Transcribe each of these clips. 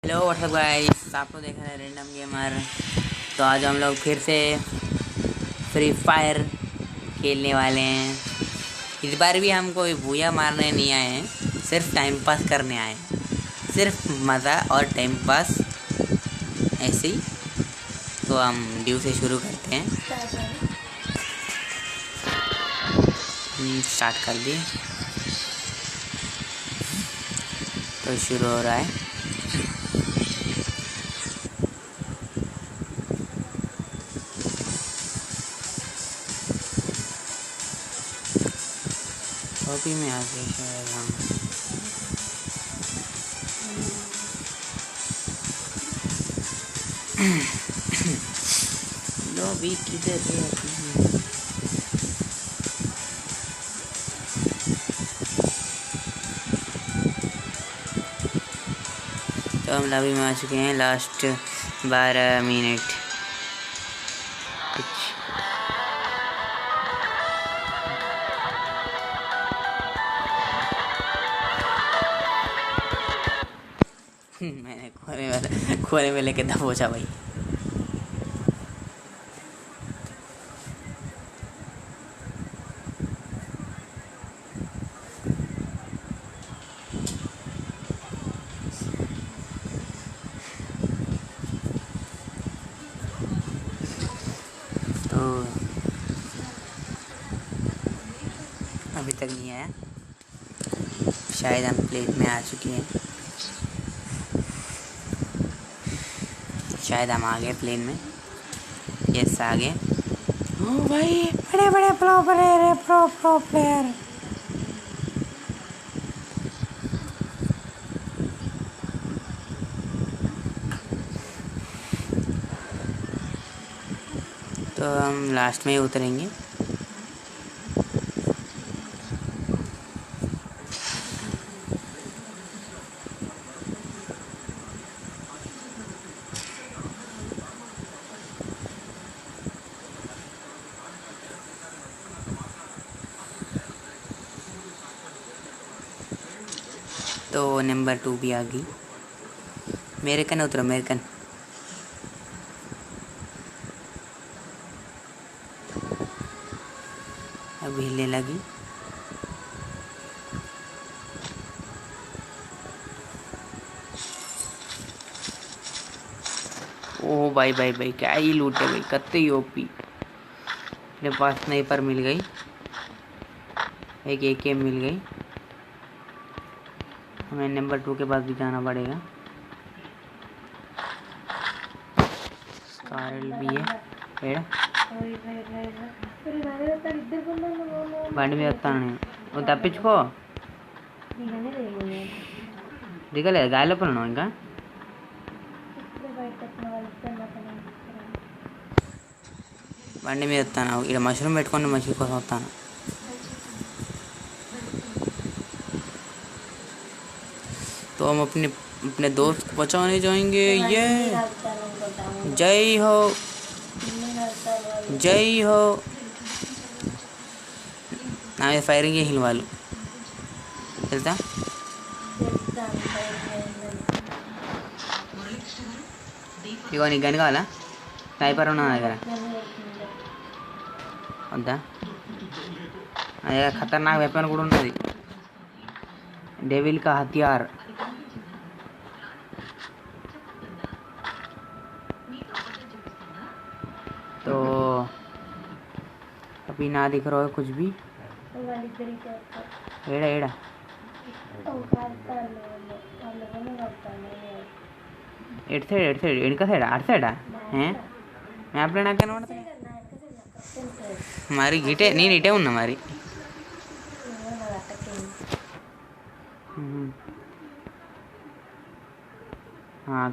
Hello what's up guys, आप लोग देख रहे हैं रैंडम गेमर। तो आज हम लोग फिर से फ्री फायर खेलने वाले हैं। इस बार भी हम कोई भूया मारने नहीं आए हैं, सिर्फ टाइम पास करने आए हैं। सिर्फ मज़ा और टाइम पास ऐसे ही। तो हम ड्यू से शुरू करते हैं। स्टार्ट कर दिए तो शुरू हो रहा है। कॉपी में आ गए शायद हम। लॉबी किधर है अपनी? तो हम लॉबी में आ चुके हैं। लास्ट 12 मिनट कुछ। मैंने खोने में लेके दबोचा भाई। तो अभी तक नहीं आया, शायद हम प्लेन में आ चुके हैं। शायद हम आ गए प्लेन में। यस, आ गए। ओ भाई, बड़े बड़े प्रो प्लेयर है, प्रो प्लेयर। तो हम लास्ट में ही उतरेंगे। तो नंबर 2 भी आ गई। मेरे कन उतरो, मेरे कन। अब हिलने लगी। ओ भाई भाई भाई, क्या ही लूटे भाई, कत्ते ही ओपी। मेरे पास स्नाइपर मिल गई, एक एकेएम मिल गई। हमें नंबर 2 के पास भी जाना पड़ेगा। स्कारल भी है। एड़ा బండి మీద వస్తాను నేను. నువ్వు తప్పించుకో. దిగలేదు, గాలి లోపల ఉన్నావు ఇంకా. బండి మీద వస్తాను. ఇక్కడ మష్రూమ్ పెట్టుకొని మష్రూమ్ కోసం వస్తాను. तो हम अपने अपने दोस्त को बचाने जाएंगे। ये जय हो, जय हो ना। ఫైరింగ్ చేసిన వాళ్ళు తెలుసా? ఇగో నీకు గని కావాలా? స్నైపర్ ఉన్నా నా దగ్గర, వద్దా? నా దగ్గర ఖతర్నాక్ వెపన్ కూడా ఉన్నది, डेविल का हथियार। तो अभी ना दिख रहा है कुछ भी। एड़ा एड़ा ఎటు సైడ్, ఎటు సైడ్, వెనుక సైడా, అటు సైడా? మ్యాప్లో నాకు కనబడతాయి మరి. ఇటే, నేను ఇటే ఉన్నా మరి.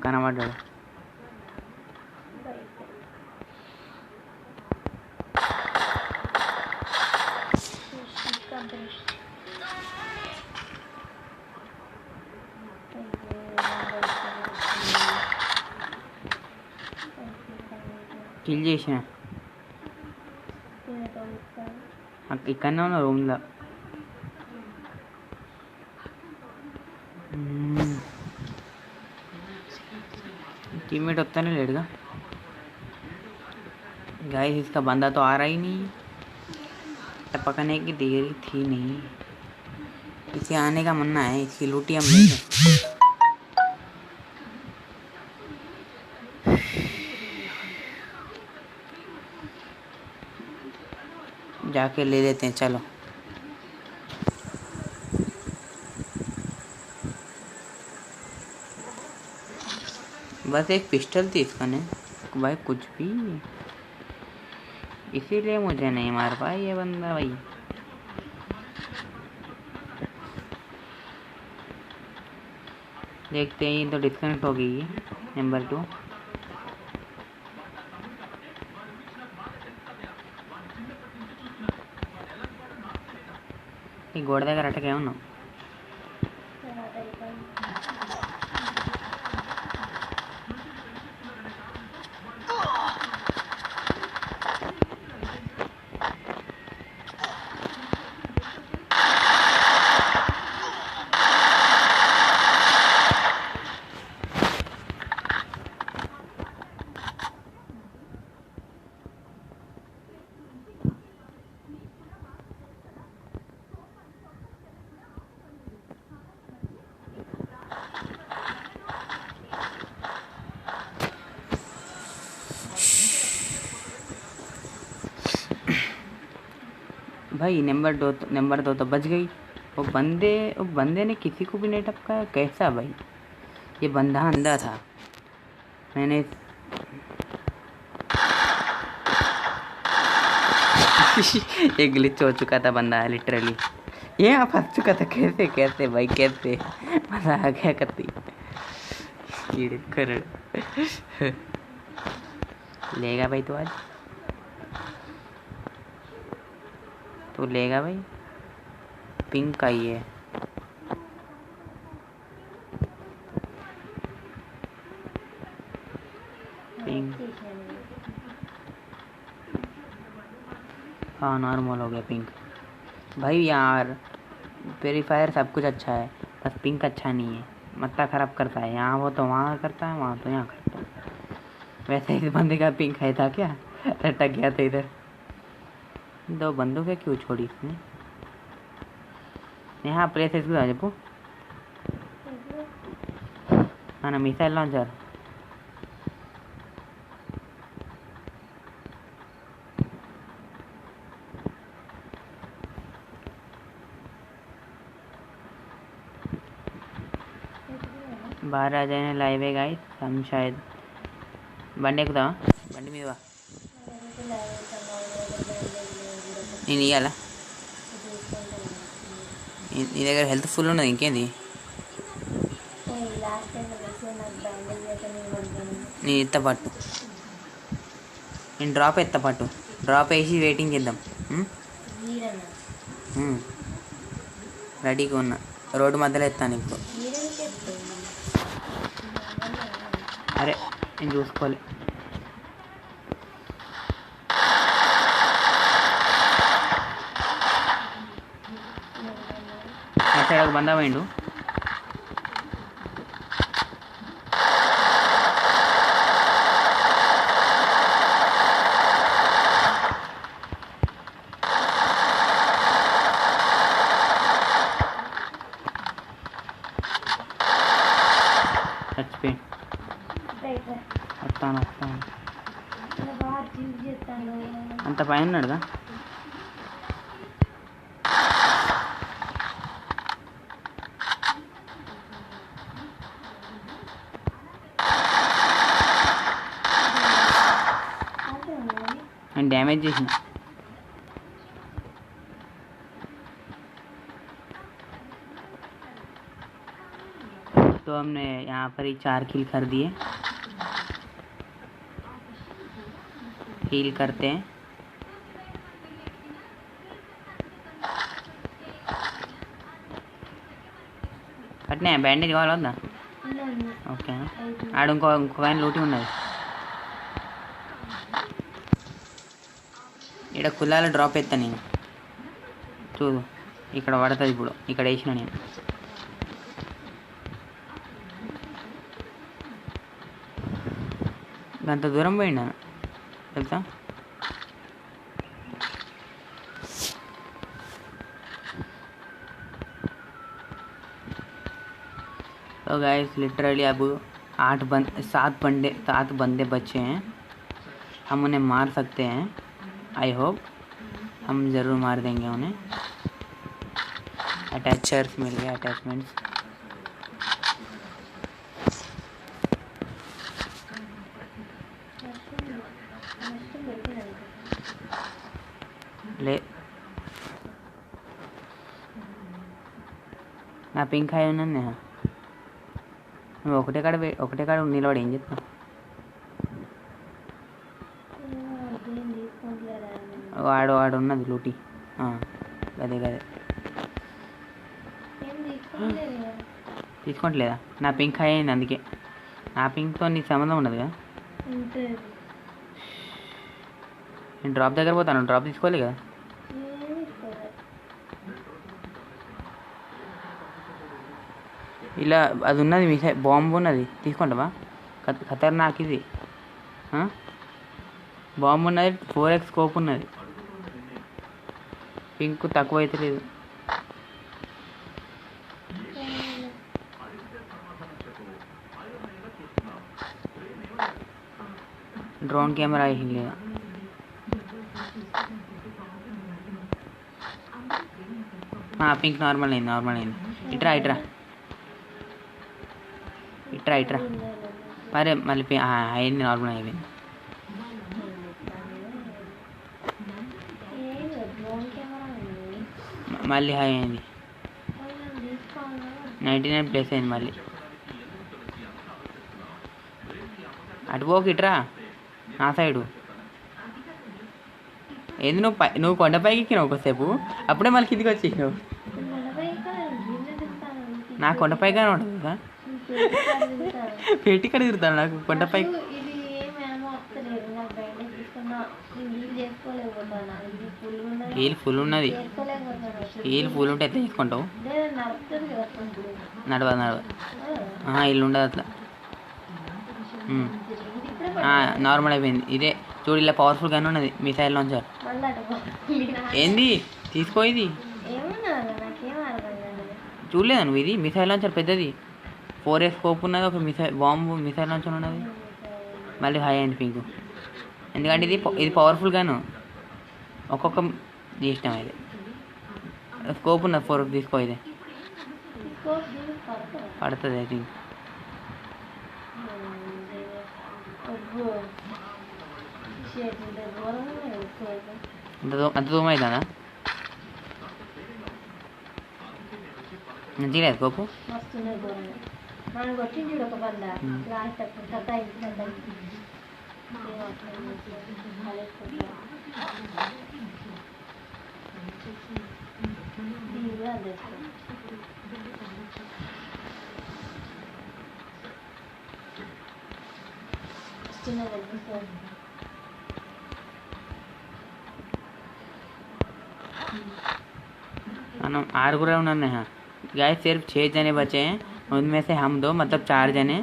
కనబడ్డాడు. కిల్ చేసిన. ఇక్కడనే ఉన్నా రూమ్లో. टीममेट होता नहीं लेटगा गाइस, इसका बंदा तो आ रहा ही नहीं, टपकने की देरी थी नहीं। इसे आने का मन्ना है, इसकी लूटी हम लेंगे। जाके ले लेते हैं, चलो। बस एक पिस्टल थी इसका ने भाई, कुछ भी, इसीलिए मुझे नहीं मार पाया ये बंदा भाई। देखते हैं, तो डिस्कनेक्ट हो गई है नंबर 2। गोड़ దగ్గర అటకే ఉన్నాం। भाई नंबर दो तो बच गई। वो बंदे ने किसी को भी नहीं टपकाया, कैसा भाई? ये बंदा अंधा था, मैंने ये ग्लिच हो चुका था बंदा लिटरली, ये यहाँ फंस चुका था। कैसे कैसे भाई, कैसे मजा आ गया करती ये कर लेगा भाई, तो आज तो लेगा भाई। पिंक का ही है, पिंक। हाँ नॉर्मल हो गया पिंक। भाई यार प्योरीफायर सब कुछ अच्छा है, बस पिंक अच्छा नहीं है, मत्ता ख़राब करता है। यहाँ वो तो वहाँ करता है, वहाँ तो यहाँ करता है। वैसे इस बंदे का पिंक है था क्या, लटक गया था इधर। 2 बंदूकें क्यों छोड़ी इसने? यहाँ प्लेस इसको जब हाँ ना, मिसाइल लॉन्चर। बाहर आ जाने लाइव है गाइस, हम शायद బండి ఎక్కుదామా? బండి మీద వా, నేను ఇవ్వాలా? నీ దగ్గర హెల్త్ ఫుల్ ఉన్నది, ఇంకేంది? నేను ఎత్త పట్టు, నేను డ్రాప్ ఎత్త పట్టు, డ్రాప్ వేసి వెయిటింగ్ చేద్దాం। రెడీగా ఉన్నా, రోడ్డు మధ్యలో ఎత్తాను ఇప్పుడు। అరే నేను చూసుకోవాలి। సైడ్ ఒక బందా పోయిండు, చచ్చిపోయి వస్తాను వస్తాను। అంత పైన ఉన్నాడుగా, నేను డ్యామేజ్ చేసిన। तो हमने यहाँ पर ही 4 किल कर दिए। हील करते हैं। అట్నే బ్యాండేజ్ కావాలి వద్దా? ఓకే, ఆడ ఇంకో ఆయన లూటి ఉన్నది ఇక్కడ కుల్లాల డ్రాప్ ఎత్తా నేను, చూడు ఇక్కడ పడుతుంది ఇప్పుడు, ఇక్కడ వేసిన నేను। అంత దూరం పోయిండా తెలుసా. तो गाइस लिटरली अब 7 बंदे बचे हैं. हम उन्हें मार सकते हैं. आई होप हम ज़रूर मार देंगे उन्हें. अटैचर्स मिल गए, अटैचमेंट्स. ले నా పింక్ అయి ఉన్నాను నేను. నువ్వు ఒకటే కాడ నిలబడి ఏం చెప్తావు. వాడు ఉన్నది లూటి. గదే తీసుకోవట్లేదా. నా పింక్ హై అయింది అందుకే. నా పింక్తో నీ సంబంధం ఉండదు కదా. నేను డ్రాప్ దగ్గర పోతాను. డ్రాప్ తీసుకోవాలి కదా. ఇలా అది ఉన్నది మీ సైడ్ బాంబు ఉన్నది తీసుకుంటావా. ఖతర్నాక్ ఇది. బాంబు ఉన్నది, 4x స్కోప్ ఉన్నది. పింక్ తక్కువ అయితే లేదు. ड्रोन कैमरा ही लिया. हाँ पिंक नॉर्मल नहीं इट्रा अरे मल्ली अయింది నార్మల్ అయిపోయింది. మళ్ళీ హై అయింది. 99 ప్లస్ అయింది మళ్ళీ. అటు పోకి ఇట్రా నా సైడు. ఏంది నువ్వు కొండపైకి ఎక్కినావు ఒకసేపు, అప్పుడే మళ్ళీ కిందికి వచ్చేసినావు. నా కొండపైగానే ఉంటుంది కదా. పెట్టి కడ తిరుగుతాను నాకు కొండపైకి. హీల్ ఫుల్ ఉన్నది. హీల్ ఫుల్ ఉంటే ఎట్లా తీసుకుంటావు. నడవదు ఇల్లు ఉండదు అట్లా. నార్మల్ అయిపోయింది. ఇదే చూడు ఇలా పవర్ఫుల్ గానే ఉన్నది మిసైల్ లాంచర్. ఏంది తీసుకో. ఇది చూడలేదా నువ్వు. ఇది మిసైల్ లాంచర్ పెద్దది, 4x స్కోప్ ఉన్నది. ఒక మిసైల్ లాంచర్ ఉన్నది. మళ్ళీ హై అయింది పింక్. ఎందుకంటే ఇది పవర్ఫుల్ గాను. ఒక్కొక్క ఇష్టం ఇది. స్కోప్ ఉన్నది 4 తీసుకో. ఇది పడుతుంది ఐ థింక్. అంత దూరం అవుతుందా. మంచిగా లేదు కోపు. మనం 6 उन्होंने हैं गाइस. सिर्फ 6 जने बचे हैं. उनमें से हम 2 मतलब 4 जने.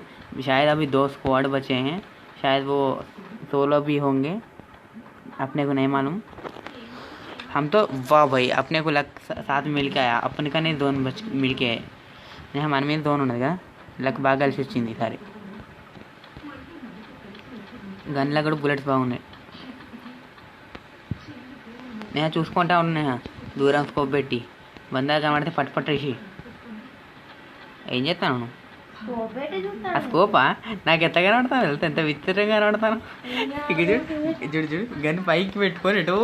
शायद अभी 2 स्क्वाड बचे हैं. शायद वो 16 भी होंगे, अपने को नहीं मालूम. हम तो वाह भाई अपने को लक साथ मिल के आया. अपने का नहीं दोनों मिल के आए. नहीं हमारे में दोनों ఉన్నదిగా లక్ బాగా కలిసి వచ్చింది ఈసారి. గన్లో కూడా బుల్లెట్స్ బాగున్నాయి. నేను చూసుకుంటా ఉన్నా దూరం స్కోప్ పెట్టి. బందా కనబడితే పట్టుపట్టేసి ఏం చేస్తాను. ఆ స్కోపా నాకు ఎంత కనబడతాను వెళ్తే ఎంత విచిత్రంగా కనబడతాను. చూడు చూడు గన్ పైకి పెట్టుకొని ఎటో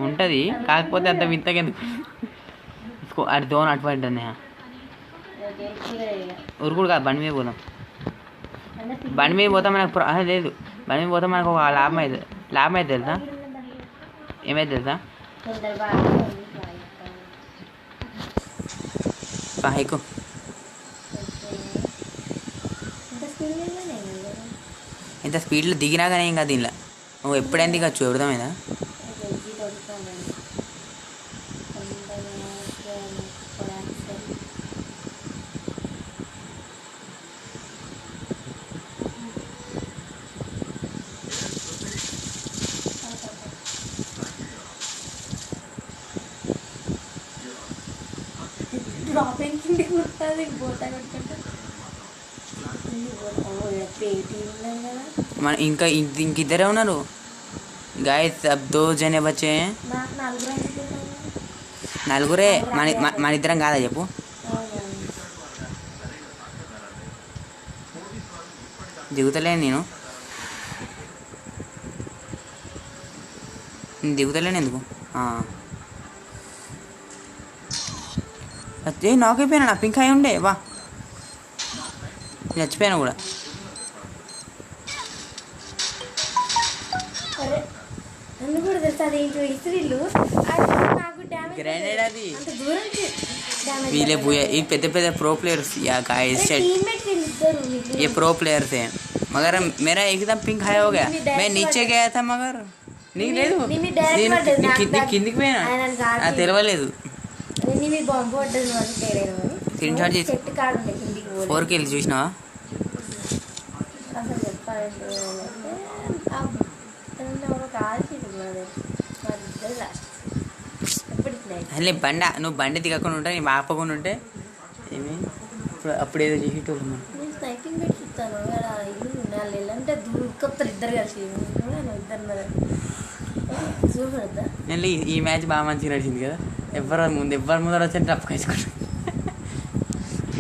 ఉంటుంది. కాకపోతే అంత వింతగా ఎందుకు. అది దోన్ అటువంటి ఉరుకుడు కాదు. బండి మీద పోదాం. బండి మీద పోతాం మనకు లేదు. బండి మీద పోతాం మనకు ఒక లాభం అయితే తెలుసా. ఏమైతే తెలుసా ఎక్కువ ఇంత స్పీడ్లో దిగినా కానీ ఏం కాదు దీనిలో. నువ్వు ఎప్పుడైనా దిగచ్చు. ఎవరిదమైనా డ్రాపింగ్ కిందికి కుడుతుంది బోతా కట్టుకుంటా पेटी మన ఇంకా ఇంకిద్దరే ఉన్నారు गाइस अब 2 जने बचे हैं నలుగురే మన ఇద్దరం కాదా చెప్పు దిగుతలేను నేను దిగుతలేను ఎందుకు అదే నాకైపోయినా నా పింక్ అయి ఉండే వా చచ్చిపోయాను కూడా గ్రానైడ్ అది వీళ్ళే పోయా ఈ పెద్ద పెద్ద प्रो प्लेयर्स या गाइस ये प्रो प्लेयर्स हैं मगर मेरा एकदम पिंक हाई हो गया मैं नीचे गया था मगर नहीं లేదు కిందికి పోయినా తెలవలేదు స్క్రీన్ షాట్ చేసి 4 కి చూసినావా అసలే నువ్వు బండి దిగకుండా ఉంటే నేను ఆపకుండా ఉంటే ఏమి అప్పుడు ఏదో చేసేటోళ్ళు స్నైపింగ్ పెట్టి ఇస్తాను అంటే దూరుకొస్తారు ఇద్దరు కలిసి చూడదా నేను ఈ మ్యాచ్ బాగా మంచిగా నడిచింది కదా ఎవరు ముందర వచ్చి టప్ వేసుకుంటారు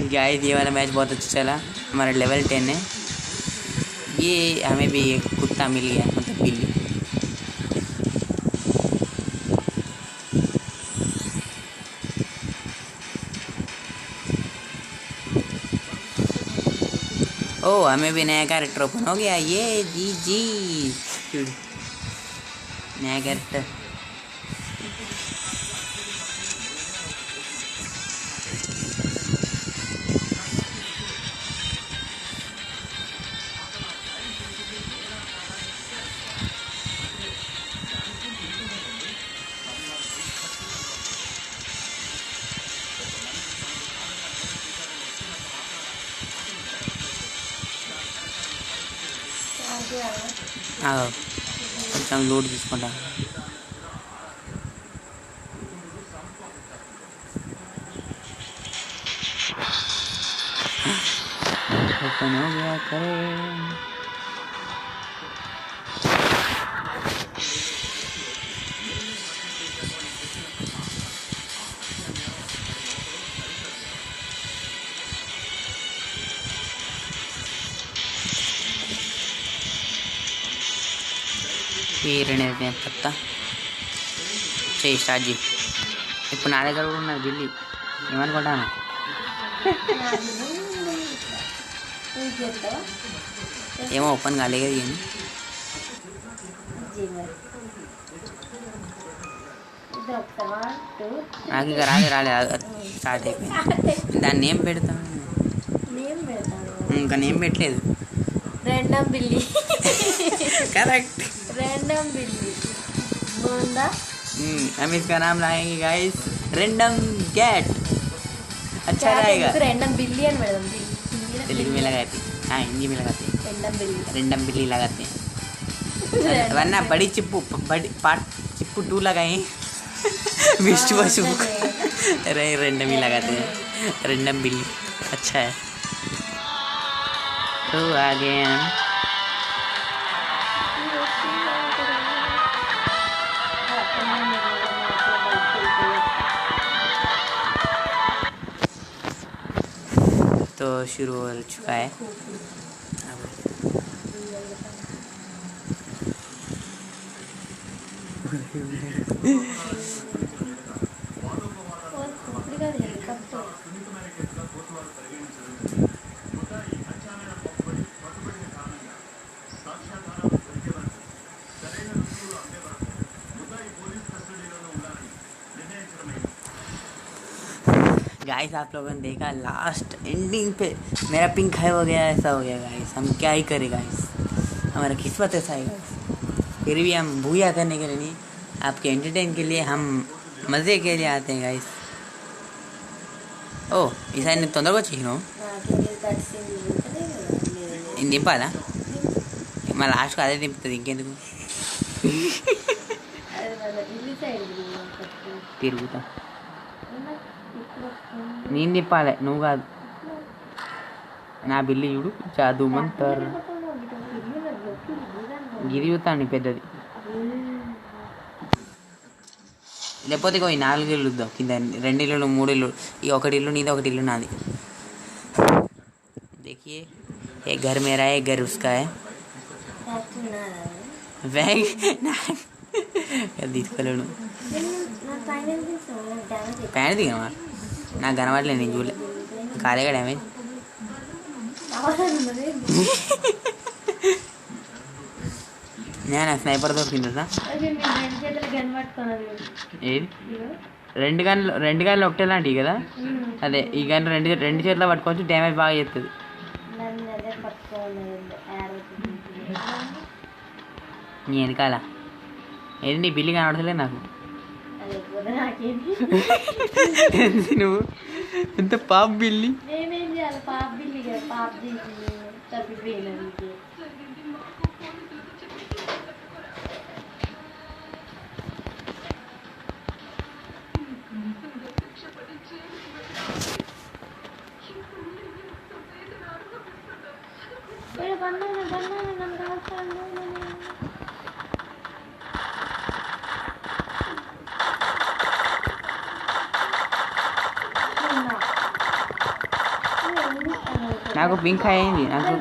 गाइस ये वाला मैच बहुत अच्छा चला हमारा लेवल 10 है ये हमें भी एक कुत्ता मिल गया मतलब बिल्ली ओ हमें भी नया कैरेक्टर ओपन हो गया ये जी नया कैरेक्टर కొంచెం లోడ్ తీసుకుంటా ఓపెన్ हो गया करे रहने देते हैं पत्ता चाहिए स्टार्ट जी ఇప్పుడు నా దగ్గర కూడా ఉన్నది బిల్లి ఏమనుకుంటాను ఏమో ఓపెన్ కాలేదు కానీ నాకు ఇంకా రాలేదు స్టార్ట్ అయిపోయింది దాన్ని నేమ్ పెడతాను ఇంకా నేమ్ పెట్టలేదు रैंडम बिल्ली करेक्ट रैंडम बिल्ली बोंदा हम इसका नाम लाएंगे गाइस रैंडम कैट अच्छा रहेगा रैंडम बिल्ली एंड मैडम तेलुगु में लगाते हाँ हिंदी में लगाते रैंडम बिल्ली लगाते हैं वरना बड़ी चिप्पू चिप्पू 2 लगाए विष्णु पशु रैंडम ही लगाते हैं रैंडम बिल्ली अच्छा है तो आगे हम तो शुरू हो चुका है गाइस आप लोगों ने देखा लास्ट एंडिंग पे मेरा पिंक हाई हो गया ऐसा हो गया गाइस हम क्या ही करें गाइस हमारा किस्मत ऐसा है गाइस फिर भी हम भूया करने के लिए नहीं आपके एंटरटेन के लिए हम मज़े के लिए आते हैं गाइस ओ ఈసారి తొందరగా వచ్చేసినావు ఇది దింపాలా మా లాస్ట్కి అదే దింపుతుంది ఇంకెందుకు తిరుగుతా నేను తిప్పాలి, నువ్వు కాదు. నా బిల్లి చూడు జాదు మంతర్ గిరి చూస్తాను పెద్దది. లేకపోతే ఇక 4 ఇల్లు ఇద్దాం కింద, 2 ఇల్లు 3 ఇల్లు, ఈ 1 ఇల్లు నీది 1 ఇల్లు నాది. देखिए एक घर मेरा है, एक घर उसका है. బ్యాగ్ తీసుకోలేను. పైన దిగమా, నాకు కనబడలేదు, నేను చూడలే. కాలేగా డ్యామేజ్. నేను స్నైపర్ దొరికిందా? ఏది 2 గన్లు ఒకటే లాంటివి కదా. అదే ఈ గన్ 2 చేతిలో పట్టుకోవచ్చు, డ్యామేజ్ బాగా చేస్తుంది. నీ వెనకాల ఏది నీ బిల్లి కనబడతలేదు నాకు. నువ్వు ఎంత పాప బిల్లి. నాకు పింక్ అయింది. నాకు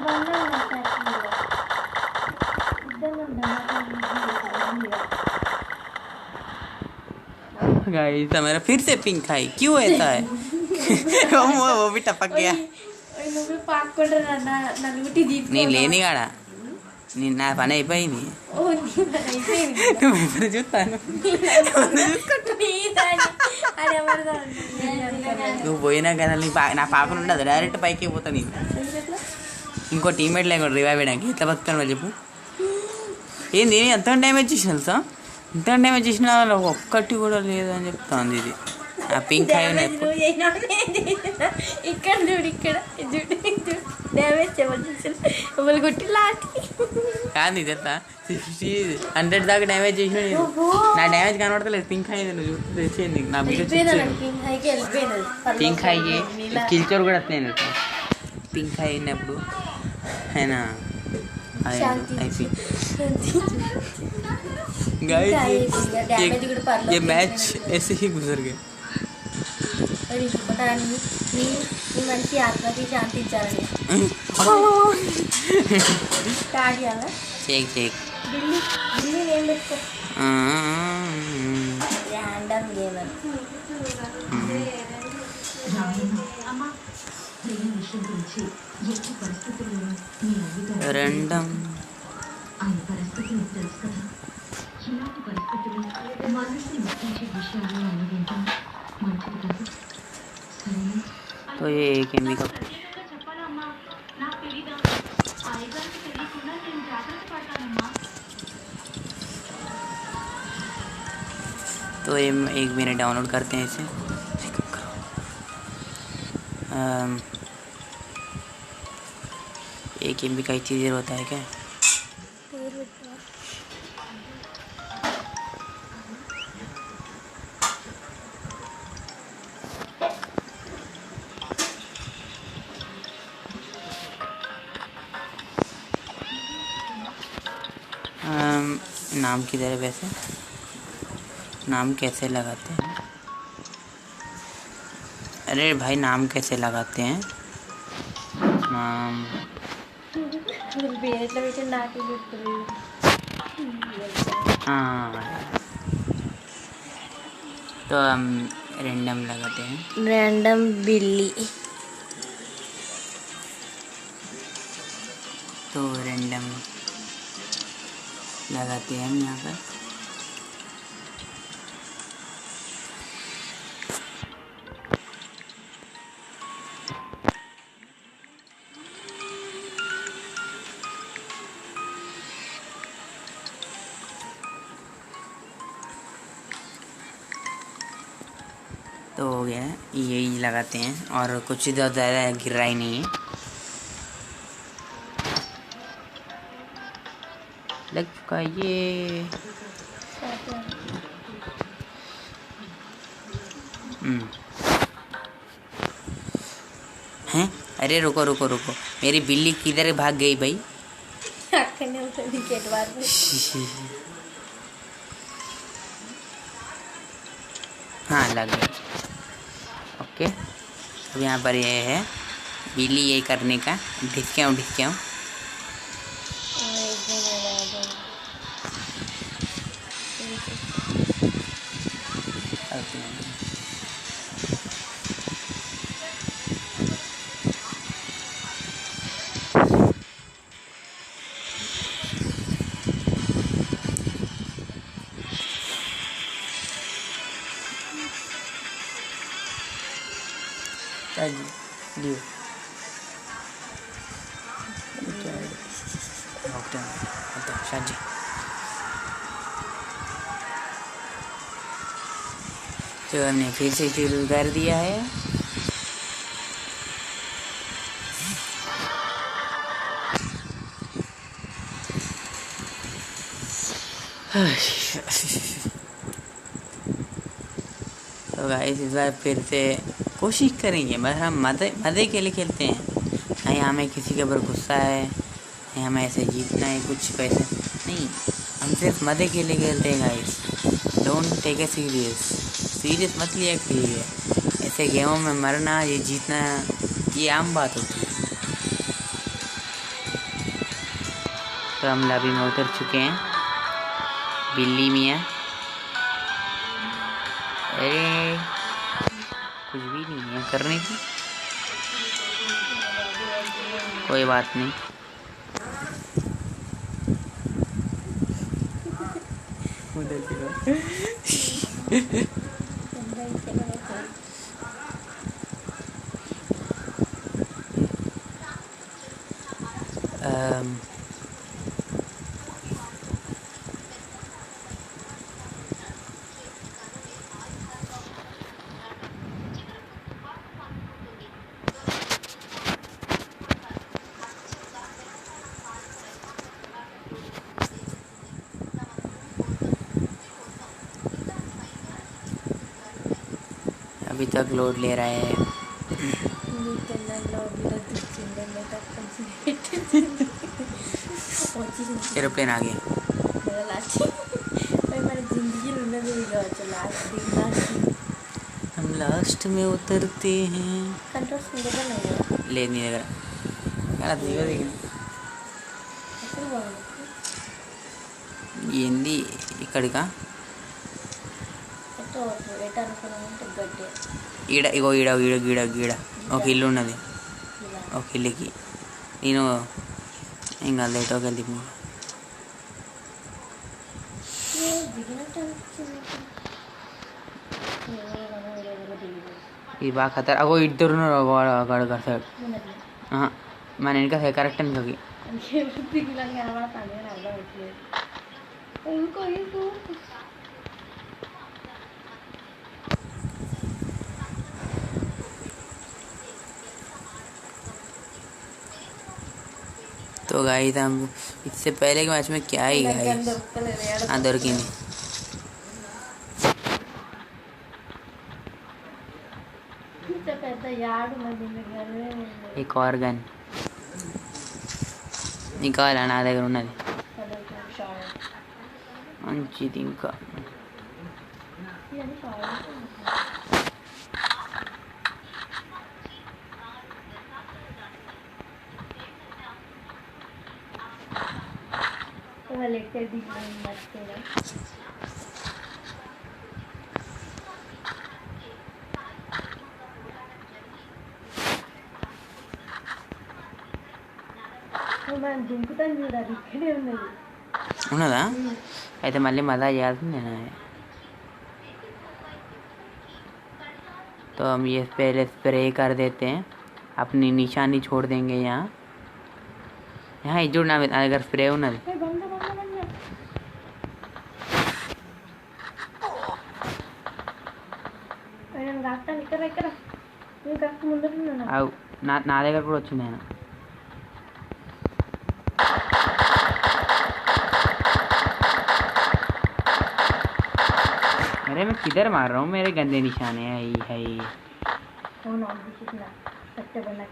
गाइस मेरा फिर से पिंक आई, क्यों ऐसा है? वो भी टपक गया. నేను లేని కాడ నేను నా పని అయిపోయింది. ఇప్పుడు చూస్తాను. నువ్వు పోయినా కదా నా పాపను ఉండదు, డైరెక్ట్ పైకి పోతాను. నేను ఇంకో టీమ్మేట్ లేకుండా రివైవ్ చేయడానికి ఎట్లా బతుకుతాను వాళ్ళు చెప్పు. ఏంది ఎంత డ్యామేజ్ చేసిన తెలుసా? ఎంత డ్యామేజ్ చేసినా ఒక్కటి కూడా లేదని చెప్తాను. ఇది ఆ పింక్ హై ఇక్కడ చూడు, ఇక్కడ డ్యామేజ్ కొట్టి లాస్ట్ కాదు ఇదంతా 60-100 దాకా డ్యామేజ్ చేసిన. నా డ్యామేజ్ కనబడతలేదు. పింక్ హై నువ్వు తెచ్చేయండి. నా పింక్ హై కిల్ చోర్ కూడా వస్తున్నాయి. పింక్ హై అయినప్పుడు అయినా ये मैच ऐसे ही गुजर गए. మంచి ఆత్మకి శాంతి ఇచ్చారని చేక్ చేక్ బిల్లి ఏం పెట్టుకో ర్యాండమ్ గేమర్. ర్యాండమ్ तो ये एक MB का तो ये 1 मिनट डाउनलोड करते हैं इसे. एक MB का ही चीज़ होता है क्या? नाम किधर है वैसे? नाम कैसे लगाते हैं? अरे भाई नाम कैसे लगाते हैं? नाम हाँ तो हम रैंडम लगाते हैं. रैंडम बिल्ली. तो रैंडम लगाते हैं हम यहाँ पर. तो हो गया है, यही लगाते हैं और कुछ ज़्यादा गिर रहा ही नहीं है. लग चुका ये. हैं? अरे रुको रुको रुको, मेरी बिल्ली किधर भाग गई भाई? అక్కడనే ఉంటుంది వికెట్ బార్ हाँ लग गई। ओके, अब यहाँ पर ये है बिल्ली ये करने का। ढिसक्याऊँ ढिसक्याऊँ। लियो शाजी। तो हमने फिर से शुरू कर दिया है। तो गाइस इस बार फिर से कोशिश करेंगे, बस हम मज़े मज़े के लिए खेलते हैं। नहीं हमें किसी के ऊपर गुस्सा है, नहीं हमें ऐसे जीतना है, कुछ पैसे नहीं, हम सिर्फ मज़े के लिए खेलते हैं guys. Don't take a serious मत लिया कीजिए। ऐसे गेमों में मरना, ये जीतना, ये आम बात होती है। तो हम लॉबी में उतर चुके हैं। बिल्ली मियाँ, अरे कुछ भी नहीं है करने की, कोई बात नहीं। अभी तक लोड ले रहा है। एरोप्लेन आ गया। हम लास्ट में उतरते हैं। ले नहीं लग रहा ఏంది ఇక్కడికా? ఈడ ఇగో ఈడ ఈడ గీడ గీడ ఒక ఇల్లు ఉన్నది. ఒక ఇల్లుకి నేను ఇంకా లేటోకి వెళ్తే ఇది బాగా ఖతర్. అగో ఇద్దరు గడగ సైడ్ మన వెనక కరెక్ట్ వెనకకి. तो गाइस हम इससे पहले के मैच में क्या ही गाइस दొరికింది. एक और गन निकाला నా దగ్గర ఉన్నది మంచిది. ఇంకా ఉన్నదా? అయితే మళ్ళీ మज़ा చేయాల్సిందే. तो हम ये पहले स्प्रे कर देते हैं, अपनी निशानी छोड़ देंगे यहाँ. यहाँ इजुड़ ना अगर स्प्रे ఉన్నది. నా దగ్గర కూడా వచ్చింది ఆయన. अरे मैं किधर मार रहा हूँ? मेरे गंदे निशाने है। కష్టపడిన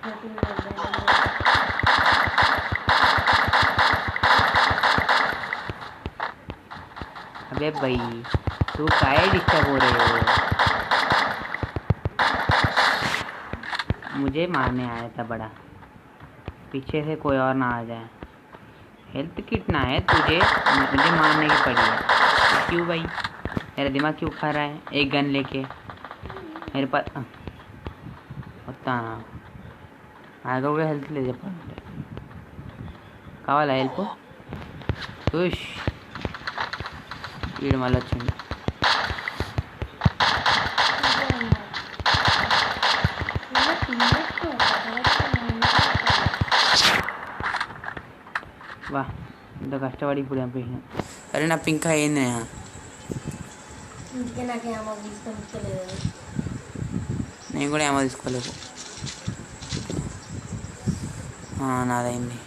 अबे भाई तू काहे डिस्टर्ब हो रहे हो? मुझे मारने आया था बड़ा, पीछे से कोई और ना आ जाए। हेल्थ कितना है तुझे? मुझे मारने की पड़ी है। क्यों भाई, मेरा दिमाग क्यों खा रहा है? एक गन लेके मेरे पास होता ना आगे हेल्थ ले जा कावाला हेल्प खुश వీడు మళ్ళీ వచ్చింది. వా ఇంత కష్టపడి ఇప్పుడు చంపేసిన. అరే నా పింక్ అయింది. ఇందుకే నాకు ఏమో తీసుకొనిలేదు. నేను కూడా ఏమో తీసుకోలేవు. నాదైంది.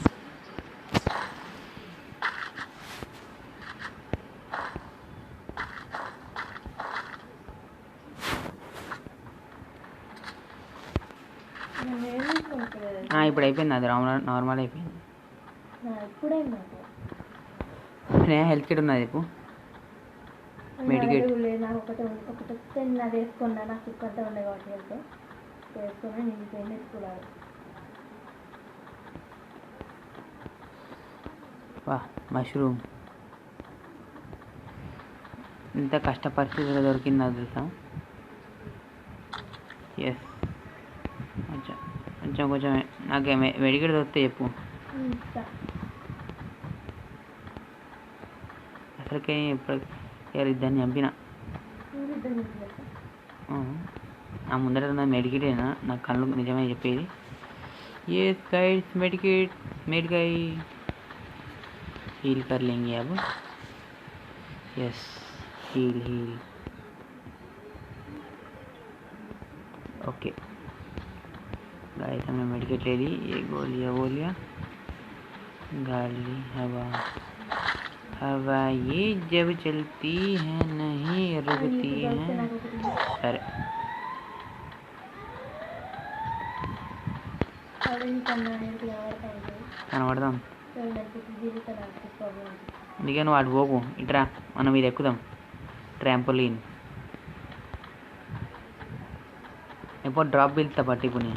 ఇప్పుడు అయిపోయింది, అది నార్మల్ అయిపోయింది. నేను హెల్త్ కిట్ ఉన్నది ఇప్పుడు మెడికేట్ నాకు ఒకటి అది వేసుకున్నా. నాకు ఇక్కడంతా ఉండే కాబట్టి వెళ్తే వేసుకుని నేను పెయిన్ వేసుకోవాలి. వా మష్రూమ్ ఇంత కష్ట పరిస్థితిలో దొరికింది నాకు తెలుసా. ఎస్ కొంచెం కొంచెం నాకు మెడికేట్ దొరికితే చెప్పు. అసలుకే ఇప్పుడు ఇద్దరిని చంపిన. నా ముందర ఉన్న మెడికేటేనా నా కళ్ళు నిజమే చెప్పేది. ఎస్ गाइस मेडिकेट मेड गई हील कर लेंगे अब. यस हील ओके गाइस हमने मेडिकेट ले ली. ये गोलियाँ गाली हवा ये जब चलती है नहीं रुकती है. अरे కనబడదాం. అందుకే నువ్వు అటు పోకు, ఇట్రా మనం ఇది ఎక్కుదాం. ట్రాంపోలిన్ ఎప్పుడు డ్రాప్ వెళ్తా పట్టుకుని.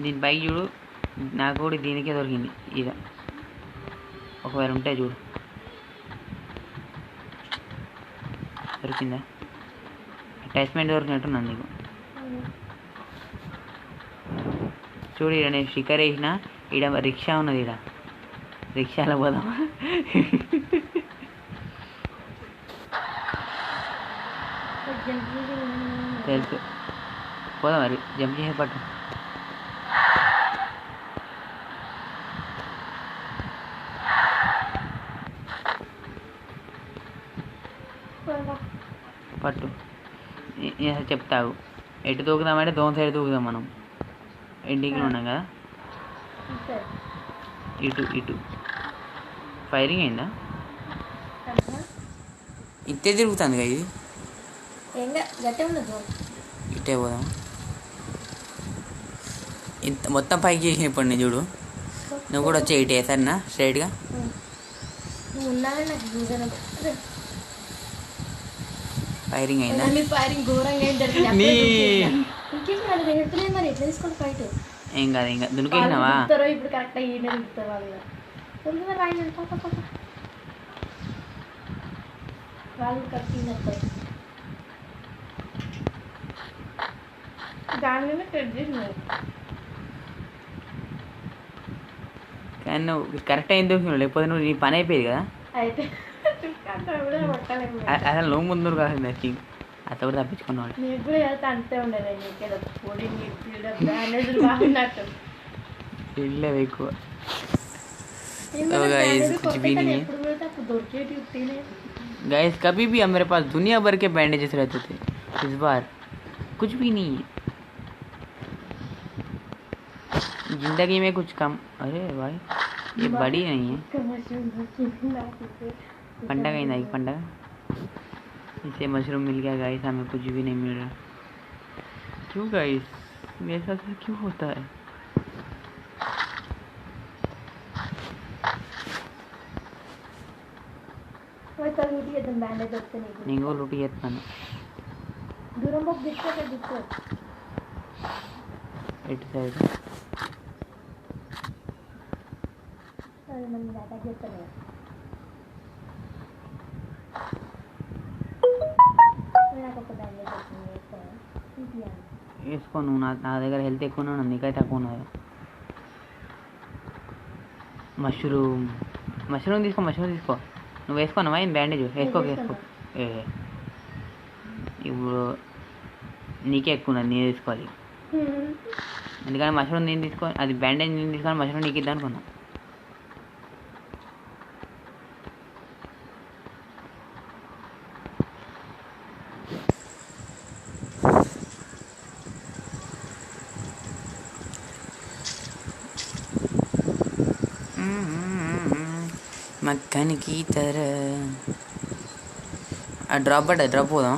దీని పైకి చూడు, నాకు కూడా దీనికే దొరికింది. ఇక ఒకవేళ ఉంటే చూడు, దొరికిందా? అటాచ్మెంట్ దొరికినట్టున్నాను నీకు. చూడు ఇక్కడ నేను స్టిక్కర్ వేసిన, ఇక్కడ రిక్షా ఉన్నది, ఇక్కడ రిక్షాలో పోదామా? తెలుసు పోదాం మరి, జంప్ చేసే పట్టు. పట్టు చెప్తావు. ఎటు దూకుదామంటే దోన్ సైడ్ దూకుదాం. మనం ఎండింగ్లో ఉన్నాం కదా. ఇటు ఫైరింగ్ అయిందా? ఇట్టే తిరుగుతుంది కదా ఇది. ఇట్టే పోదాం. ఇంత మొత్తం పైకి చేసిన ఇప్పుడు నేను చూడు. నువ్వు కూడా వచ్చే ఇటే సరేనా స్ట్రైట్గా. ఫైరింగ్ అయిందా? ఏం కాదు ఇంకా దునికేసినావా? ఇప్పుడు కరెక్ట్ వాళ్ళు కట్టినప్పుడు దాని కానీ నువ్వు కరెక్ట్ అయింది దొరికినావు, లేకపోతే నువ్వు నీ పని అయిపోయేది కదా. అయితే అసలు నువ్వు ముందు కాదు థింక్ అత కూడా తప్పించుకున్నాడు. నీకు కూడా వెళ్తే అంతే ఉండదు. ఇల్లే ఎక్కువ. गाइस कभी भी हमारे पास दुनिया भर के बैंडेजेस रहते थे, इस बार कुछ भी नहीं है. जिंदगी में कुछ कम। अरे भाई ये बड़ी नहीं है। पंडा कहीं नहीं, पंडा इसे मशरूम मिल गया गाइस, हमें कुछ भी नहीं मिल रहा। क्यों गाइस, मेरे साथ ऐसा क्यों होता है? निंगो लुटी ఎత్తాను దూరం పోకు దిక్కు దిక్కు ఇటు సైడ్ అది మనం అటాక్ చేస్తాను నాకు ఒక బ్యాండేజ్ వచ్చింది వేసుకో నువ్వు. నా దగ్గర హెల్త్ ఎక్కువ ఉన్నాడు, నీకైతే తక్కువ ఉన్నది. మష్రూమ్ తీసుకో. నువ్వు వేసుకున్నావా ఏం బ్యాండేజ్? వేసుకో. ఇప్పుడు నీకే ఎక్కువ ఉన్నది, నేను తీసుకోవాలి. ఎందుకంటే మష్రూమ్ నేను తీసుకో, అది బ్యాండేజ్ నేను తీసుకొని మష్రూమ్ నీకు ఇద్దాం అనుకున్నా. మక్కన్ की तरह ఆ డ్రాప్ పోదాం.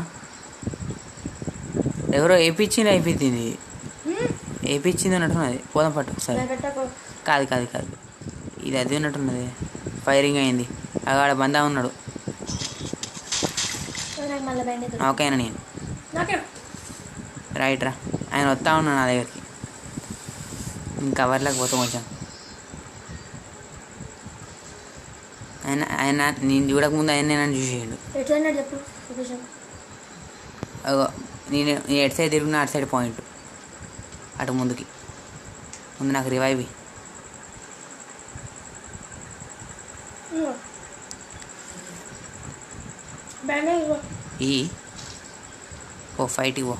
ఎవరో అయిపోయింది అన్నట్టున్నది. పోదాం పట్టు ఒకసారి. కాదు ఇది అది ఉన్నట్టున్నది. ఫైరింగ్ అయింది. అక్కడ బందా ఉన్నాడు. ఓకేనా నేను రైట్ రా. ఆయన వస్తా ఉన్నాడు నా దగ్గరికి. కవర్లోకి పోతాం కొంచెం. ఆయన నేను చూడకముందు ఆయన నన్ను చూసేయండు. నేను ఎటు సైడ్ తిరుగుతున్నా అటు సైడ్ పాయింట్, అటు ముందుకి. ముందు నాకు రివైవ్ ఓ ఫైట్కి పో,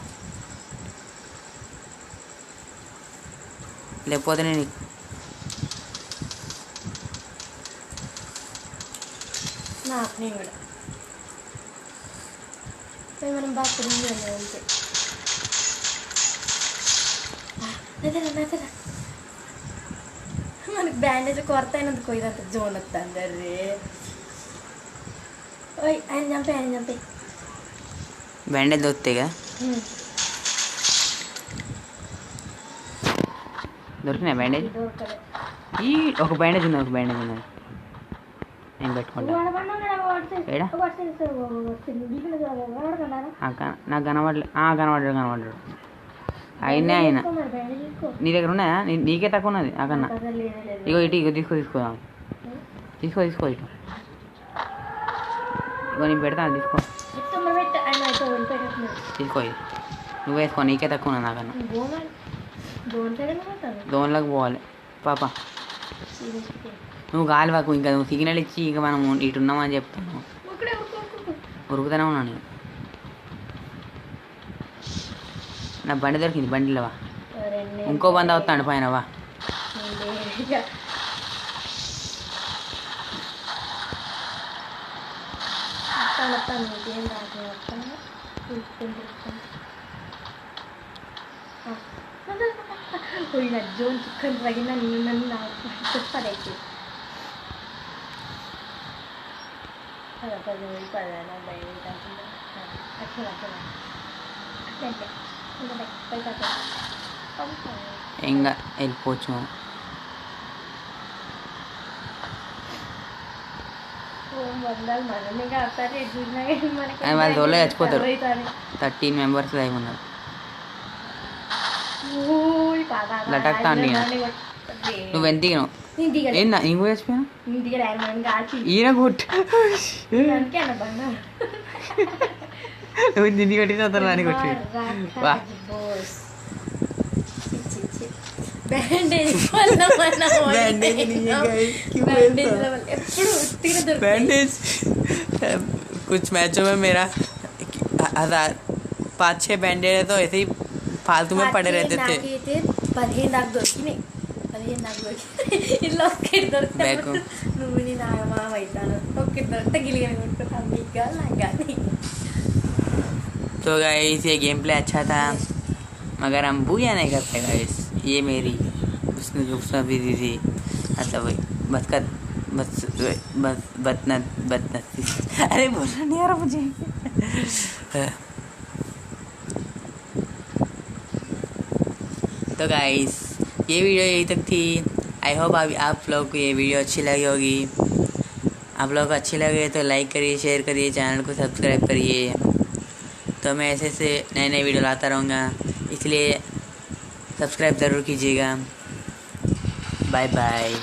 లేకపోతే నేను కూడా మనం బాగా తిరిగి అంతే. మనకి బ్యాండేజ్ కొరత అయినందుకు ఇదంతా జోన్ వస్తుంది. అరే ఓయ్ ఆయన చంపే బ్యాండేజ్ దొరుకుతాయిగా. దొరికినాయి బ్యాండేజ్? ఈ ఒక బ్యాండేజ్ ఉన్నది నేను పెట్టుకుంటా. నాకు కనబడ్డాడు. అయినా నీ దగ్గర ఉన్నాయా? నీకే తక్కువ ఉన్నది నాకన్నా. ఇగో తీసుకోదాం. తీసుకో ఇటు. ఇగో నేను పెడతాను, తీసుకో ఇది నువ్వు వేసుకో. నీకే తక్కువ ఉన్నది నాకన్నా. దోన్లోకి పోవాలి పాప. నువ్వు గాలివాకు, ఇంకా నువ్వు సిగ్నల్ ఇచ్చి ఇంకా మనం ఇటు ఉన్నామని చెప్తాను. ఉరుకుతూనే ఉన్నాను నేను. నా బండి దొరికింది, బండిలో వా. ఇంకో బండి అవుతాడు పైన వా. జోన్ చిక్కని తగిన నన్ను చెప్పదైతే ఇంకా వెళ్ళిపోవచ్చు మనం. వాళ్ళ తోలే చచ్చిపోతారు. 13 మెంబర్స్ అయి ఉన్నారు. లటక్తా అండి. నువ్వు ఎంత దిగినావు? ఏందా ఇంకో చచ్చిపోయాను. ఈయన కొట్టు నువ్వు నిన్ను కొట్టిన దాన్ని కొట్టి వా. बैंडेज कुछ मैचों में मेरा 5-6 बैंडेज है तो ऐसे ही फालतू में पड़े रहते थे. 15 దాకా దొరికినాయి. ఇలా ఒక్కటి దొరికితే నువ్వు నీ నాగమా అవుతాను. ఒక్కటి దొరికితే గిలిగిన కొట్టుకుంటా మీకు కాదు నాకు కానీ. तो गाइस ये गेम प्ले अच्छा था मगर हम भूया नहीं करते गाइस. ये मेरी उसने जो उसमें भी दी थी मतलब वही बदकत बस बस बदनसीब अरे बोलना नहीं आ रहा मुझे। तो गाइस ये वीडियो यही तक थी। आई होप आप लोग को ये वीडियो अच्छी लगी होगी। आप लोग को अच्छी लगे तो लाइक करिए, शेयर करिए, चैनल को सब्सक्राइब करिए। तो मैं ऐसे नए नए वीडियो लाता रहूँगा, इसलिए सब्सक्राइब ज़रूर कीजिएगा। Bye bye.